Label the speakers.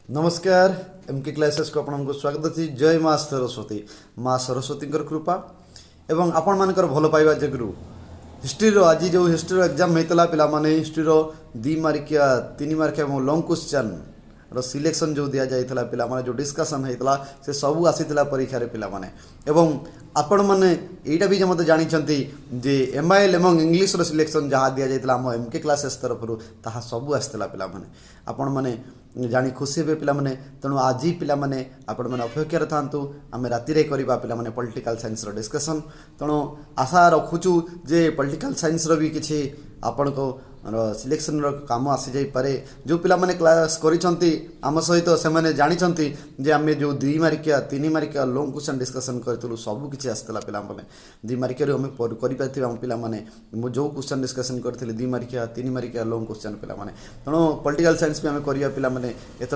Speaker 1: नमस्कार MK classes को आपको स्वागत अच्छी जय माँ सरस्वती कृपा एवं आपण मानकर भल पाइबा जगरू हिस्ट्री आज जो हिस्ट्री एग्जाम होता पे हिस्ट्री 2 मार्किया 3 मार्किया और लंग क्वेश्चन सिलेक्शन जो दि जाता पे जो डिस्कसन होता से सबू आसीला परीक्षा पे एवं आपण मैंने यहाँ भी मत जानते जे MIL एवं इंग्लीश सिलेक्शन जहाँ दि जाता आम एमके क्लासेस तरफ ताहा सबू आसला पे आपण मैंने जानी खुशी हे पे तेणु आज पे आपण मैंने अपेक्षार था आम राति करवा पे पॉलिटिकल साइंस डिस्कसन तेणु आशा रखुचु जे पॉलिटिकल साइंस भी किसी आपण को सिलेक्शन काम आसी जाई पारे जो पिला माने क्लास करिसंती आम सहित से माने जानिसंती जे आमे जो 2 मार्किया 3 मार्किया लॉन्ग क्वेश्चन डिस्कशन करथुलु सब किछि आस्तला पिला माने 2 मार्किया हम करि पाथिबा हम पिला माने मो जो क्वेश्चन डिस्कशन करथिले 2 मार्किया 3 मार्किया लॉन्ग क्वेश्चन पिला माने तणो पॉलिटिकल साइंस भी हम करिया पिला माने